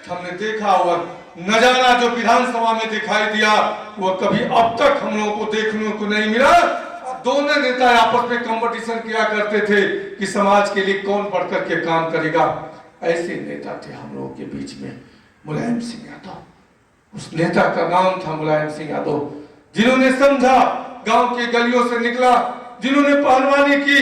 हमने देखा और नजारा जो विधानसभा में दिखाई दिया वो कभी अब तक हम लोगों को देखने को नहीं मिला। दोनों नेता आपस में कंपटीशन किया करते थे कि समाज के लिए कौन बढ़ करके काम करेगा। ऐसे नेता थे हम लोगों के बीच में मुलायम सिंह यादव। उस नेता का नाम था मुलायम सिंह यादव, जिन्होंने समझा, गांव के गलियों से निकला, जिन्होंने पहलवानी की,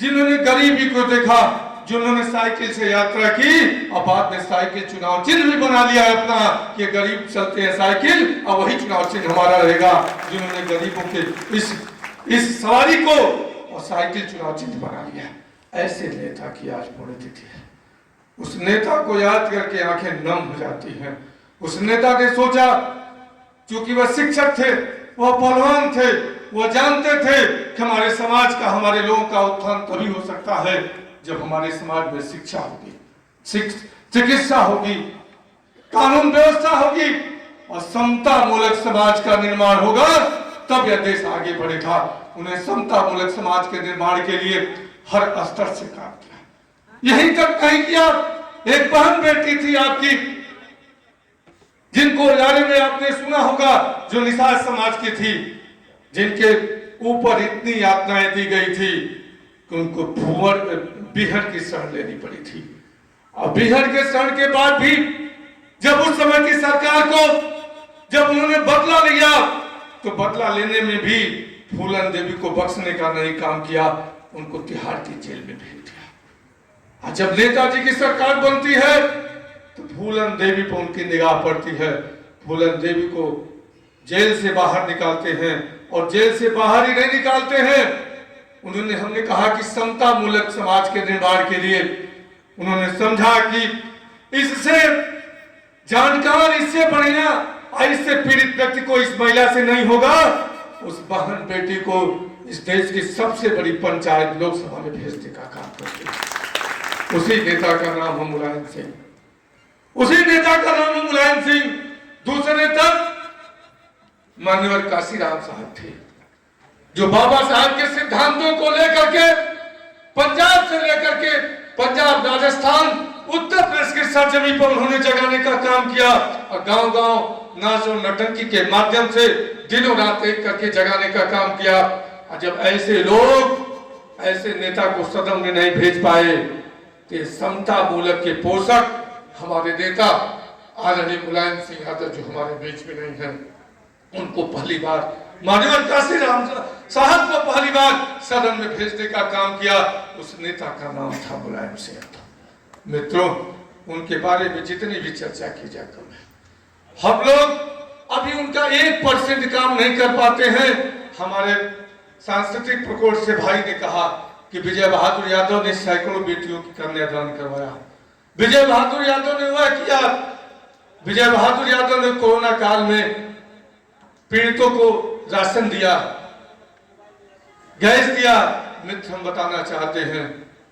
जिन्होंने गरीबी को देखा, जिन्होंने साइकिल से यात्रा की और बाद में साइकिल चुनाव चिन्ह भी बना लिया है अपना कि गरीब चलते हैं साइकिल और वही चुनाव चिन्ह हमारा रहेगा। जिन्होंने गरीबों के इस सवारी को और साइकिल चुनाव चिन्ह बना लिया। ऐसे नेता की आज पुण्यतिथि है। उस नेता को याद करके आंखें नम हो जाती हैं। उस नेता ने सोचा, क्योंकि वह शिक्षक थे, वह पहलवान थे, वह जानते थे कि हमारे समाज का, हमारे लोगों का उत्थान तभी हो सकता है जब हमारे समाज में शिक्षा होगी, चिकित्सा होगी, कानून व्यवस्था होगी और समता मूलक समाज का निर्माण होगा, तब यह देश आगे बढ़ेगा। उन्हें समता मूलक समाज के निर्माण के लिए हर स्तर से काम किया। यहीं तक नहीं किया, एक बहन बेटी थी आपकी, जिनको बारे में आपने सुना होगा, जो निषाद समाज की थी, जिनके ऊपर इतनी यातनाएं दी गई थी कि उनको बिहड़ की शरण लेनी पड़ी थी। और बिहड़ के शरण के बाद भी जब उस समय की सरकार को जब उन्होंने बदला लिया तो बदला लेने में भी फूलन देवी को बख्शने का नहीं काम किया, उनको तिहाड़ की जेल में भेज दिया। जब नेताजी की सरकार बनती है तो फूलन देवी पर उनकी निगाह पड़ती है। फूलन देवी को जेल से बाहर निकालते हैं और जेल से बाहर ही नहीं निकालते हैं, उन्होंने, हमने कहा कि समता मूलक समाज के निर्माण के लिए उन्होंने समझा कि इससे जानकार, इससे बढ़िया और इससे पीड़ित व्यक्ति को इस महिला से नहीं होगा। उस बहन बेटी को इस देश की सबसे बड़ी पंचायत लोकसभा में भेजने का काम करते। उसी नेता का नाम है मुलायम सिंह, उसी नेता का नाम है मुलायम सिंह। दूसरे तक मान्यवर काशीराम साहब थे, जो बाबा साहब के सिद्धांतों को लेकर के पंजाब से लेकर के पंजाब, राजस्थान, उत्तर प्रदेश की सरजमीन पर उन्होंने जगाने का काम किया और गांव-गांव नाच और नौटंकी के माध्यम से दिनों रात एक करके जगाने का काम किया। और जब ऐसे लोग, ऐसे नेता को सदन में नहीं भेज पाए तो समता मूलक के पोषक हमारे नेता आदरणीय मुलायम सिंह यादव, जो हमारे बीच में नहीं है, उनको पहली बार माननीय काशीराम साहब को पहली बार सदन में भेजने का काम किया। उस नेता का नाम था मुलायम सिंह यादव। मित्रों, उनके बारे में जितनी भी चर्चा की जाए कम है। हम लोग अभी उनका 1% काम नहीं कर पाते हैं। हमारे सांस्कृतिक प्रकोष्ठ से भाई ने कहा कि विजय बहादुर यादव ने सैकड़ों बेटियों की कन्यादान करवाया। विजय बहादुर यादव ने वह किया। विजय बहादुर यादव ने कोरोना काल में पीड़ितों को राशन दिया, गैस दिया। मित्र, हम बताना चाहते हैं,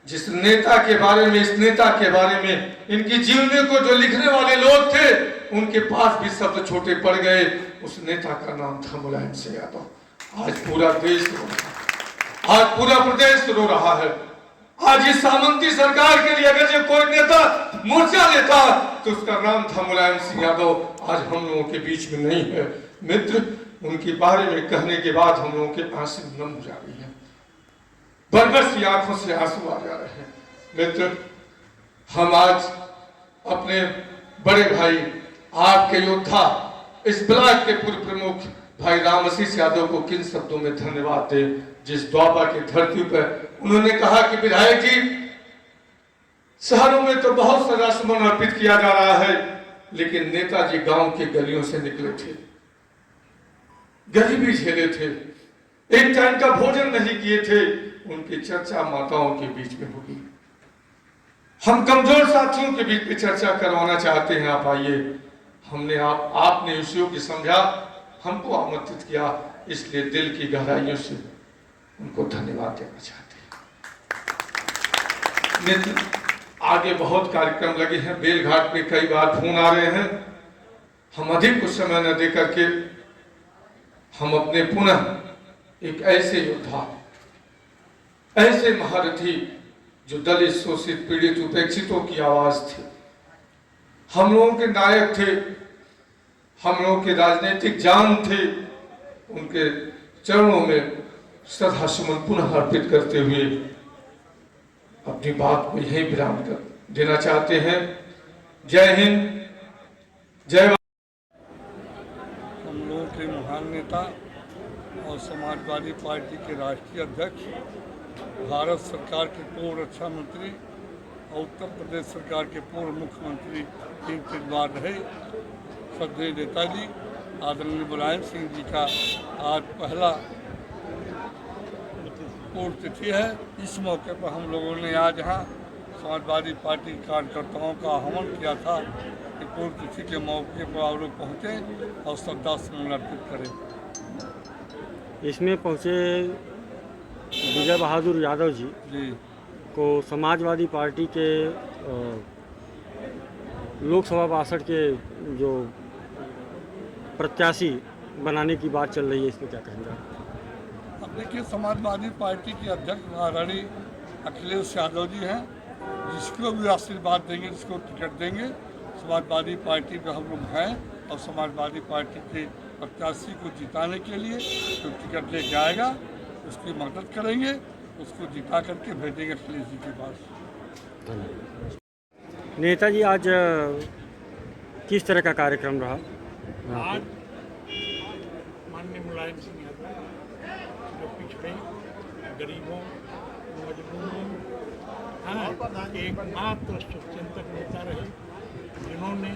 जिस नेता के बारे में, इस नेता के बारे में, इनकी जीवनी को जो लिखने वाले लोग थे, उनके पास भी शब्द छोटे पड़ गए। उस नेता का नाम था मुलायम सिंह यादव। आज पूरा देश रो रहा है, आज पूरा प्रदेश रो रहा है। आज इस सामंती सरकार के लिए अगर जो कोई नेता मोर्चा लेता तो उसका नाम था मुलायम सिंह यादव। आज हम लोगों के बीच में नहीं है। मित्र, उनके बारे में कहने के बाद हम लोगों के आंसू नम हो जा रही है, बरबस आंखों से आंसू आ जा रहे हैं। मित्र, हम आज अपने बड़े भाई, आपके योद्धा, इस ब्लॉक के पूर्व प्रमुख भाई रामाशीष यादव को किन शब्दों में धन्यवाद दे, जिस द्वापा की धरती पर उन्होंने कहा कि विधायक जी, शहरों में तो बहुत सारा सम्मान अर्पित किया जा रहा है, लेकिन नेताजी गांव के गलियों से निकले थे, गरीबी झेले थे, एक टाइम का भोजन नहीं किए थे। उनकी चर्चा माताओं के बीच में होगी। हम कमजोर साथियों के बीच में चर्चा करवाना चाहते हैं। आप आइए। हमने आपने विषयों की समझा, हमको आमंत्रित किया, इसलिए दिल की गहराइयों से उनको धन्यवाद देना चाहते हैं। मित्र, आगे बहुत कार्यक्रम लगे हैं। बेलघाट में कई बार फोन आ रहे हैं। हम अधिक कुछ समय न दे करके हम अपने पुनः एक ऐसे योद्धा, ऐसे महारथी जो दलित, शोषित, पीड़ित, उपेक्षितों की आवाज थे, हम लोगों के नायक थे, हम लोगों की राजनीतिक जान थे। उनके चरणों में श्रद्धासुमन पुनः अर्पित करते हुए अपनी बात को यहीं विराम कर देना चाहते हैं। जय हिंद, जय। हम लोगों के महान नेता और समाजवादी पार्टी के राष्ट्रीय अध्यक्ष, भारत सरकार के पूर्व रक्षा मंत्री और उत्तर प्रदेश सरकार के पूर्व मुख्यमंत्री 3 बार रहे श्रद्धेय नेताजी आदरणीय मुलायम सिंह जी का आज पहला पुण्यतिथि है। इस मौके पर हम लोगों ने आज यहाँ समाजवादी पार्टी कार्यकर्ताओं का आह्वान किया था कि पुण्यतिथि के मौके पर आप लोग पहुँचें और श्रद्धा सुमन अर्पित करें। इसमें पहुँचे विजय बहादुर यादव जी को समाजवादी पार्टी के लोकसभा 62 के जो प्रत्याशी बनाने की बात चल रही है, इसमें क्या कहेंगे? अब देखिए, समाजवादी पार्टी के अध्यक्ष आदरणीय अखिलेश यादव जी हैं, जिसको भी आशीर्वाद देंगे, जिसको टिकट देंगे, समाजवादी पार्टी में हम लोग हैं और समाजवादी पार्टी के प्रत्याशी को जिताने के लिए जो टिकट ले जाएगा उसकी मदद करेंगे, उसको जिता करके भेजेंगे अखिलेश जी के पास। नेताजी, आज किस तरह का कार्यक्रम रहा? आज माननीय मुलायम सिंह यादव जो पिछड़े गरीबों मजदूरों एकमात्र शुभचिंतक नेता रहे, जिन्होंने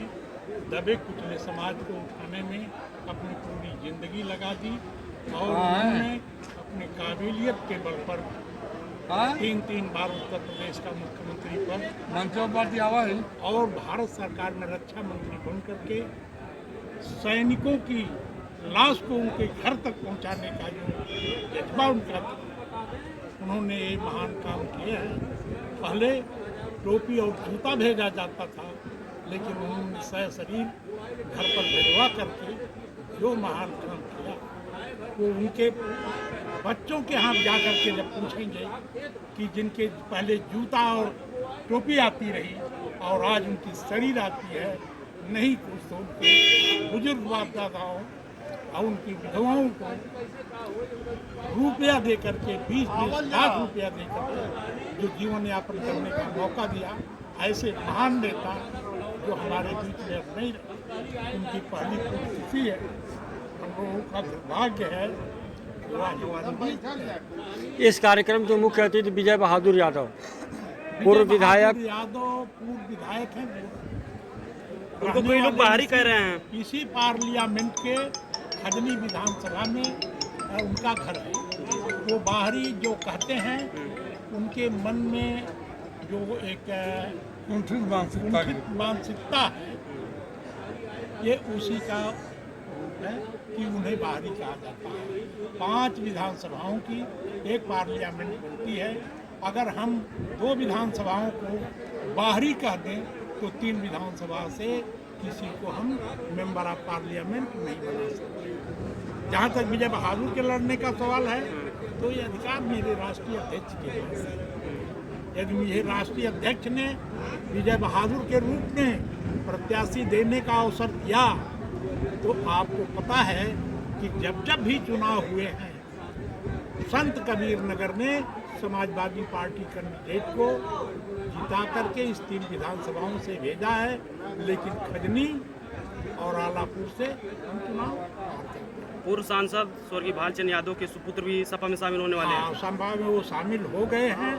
दबे कुचले समाज को उठाने में अपनी पूरी जिंदगी लगा दी और उन्होंने अपने काबिलियत के बल पर 3 बार उत्तर प्रदेश का मुख्यमंत्री पद मंचों पर दिया हुआ है और भारत सरकार में रक्षा मंत्री बन करके सैनिकों की लाश को उनके घर तक पहुंचाने का जो जज्बा उनका था, उन्होंने ये महान काम किया है। पहले टोपी और जूता भेजा जाता था, लेकिन उन्होंने सशरीर घर पर भिजवा करके जो महान काम किया वो उनके बच्चों के हाथ जा करके जब पूछेंगे कि जिनके पहले जूता और टोपी आती रही और आज उनकी शरीर आती है, नहीं कुछ तो उनके बुजुर्ग बाप दादाओं और उनकी विधवाओं को रुपया दे करके 20-20 लाख रुपया दे करके जो जीवन यापन करने का मौका दिया, ऐसे महान नेता जो हमारे बीच में अब नहीं रहे, उनकी पहली पुण्यतिथि है। हम लोगों का दुर्भाग्य है। इस कार्यक्रम के मुख्य अतिथि विजय बहादुर यादव, पूर्व विधायक हैं। उनको कोई लोग बाहरी कह रहे हैं। इसी पार्लियामेंट के खजनी विधानसभा में उनका घर है। वो बाहरी जो कहते हैं, उनके मन में जो एक कुंठित मानसिकता है, ये उसी का है कि उन्हें बाहरी कहा जाता है। 5 विधानसभाओं की एक पार्लियामेंट बनती है। अगर हम 2 विधानसभाओं को बाहरी कह दें तो 3 विधानसभा से किसी को हम मेंबर ऑफ पार्लियामेंट नहीं बना सकते। जहाँ तक विजय बहादुर के लड़ने का सवाल है, तो ये अधिकार मेरे राष्ट्रीय अध्यक्ष के पास है। यदि मुझे राष्ट्रीय अध्यक्ष ने विजय बहादुर के रूप में प्रत्याशी देने का अवसर दिया, तो आपको पता है कि जब भी चुनाव हुए हैं, संत कबीर नगर ने समाजवादी पार्टी कैंडिडेट को जिता करके इस 3 विधानसभाओं से भेजा है, लेकिन खजनी और आलापुर से हम चुनाव हारते हैं। पूर्व सांसद स्वर्गीय भालचंद्र यादव के सुपुत्र भी सपा में शामिल होने वाले हैं। सपा में वो शामिल हो गए हैं।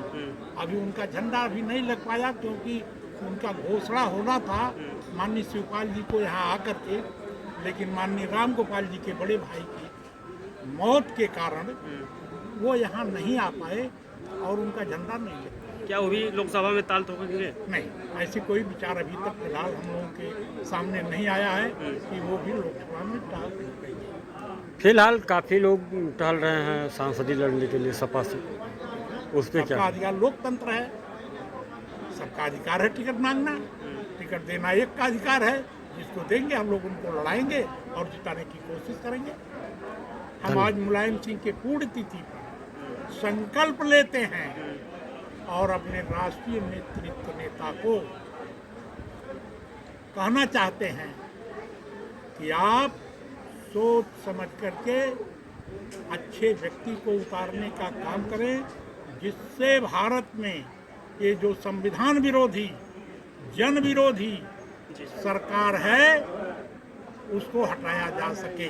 अभी उनका झंडा अभी नहीं लग पाया, क्योंकि उनका घोषणा होना था माननीय शिवपाल जी को यहाँ आकर के, लेकिन माननीय राम गोपाल जी के बड़े भाई की मौत के कारण वो यहाँ नहीं आ पाए और उनका झंडा नहीं लग पाया। क्या वो भी लोकसभा में ताल ठोकेंगे? नहीं, ऐसी कोई विचार अभी तक फिलहाल हम लोगों के सामने नहीं आया है कि वो भी लोकसभा में ताल ठोकेंगे। फिलहाल काफ़ी लोग टहल रहे हैं सांसदी लड़ने के लिए सपा से, उस पर क्या? सबका अधिकार, लोकतंत्र है, सबका अधिकार है टिकट मांगना, टिकट देना एक का अधिकार है। जिसको देंगे हम लोग उनको लड़ाएंगे और जिताने की कोशिश करेंगे। हम आज मुलायम सिंह के पुण्यतिथि पर संकल्प लेते हैं और अपने राष्ट्रीय नेतृत्व नेता को कहना चाहते हैं कि आप सोच समझ करके अच्छे व्यक्ति को उतारने का काम करें, जिससे भारत में ये जो संविधान विरोधी, जन विरोधी सरकार है उसको हटाया जा सके।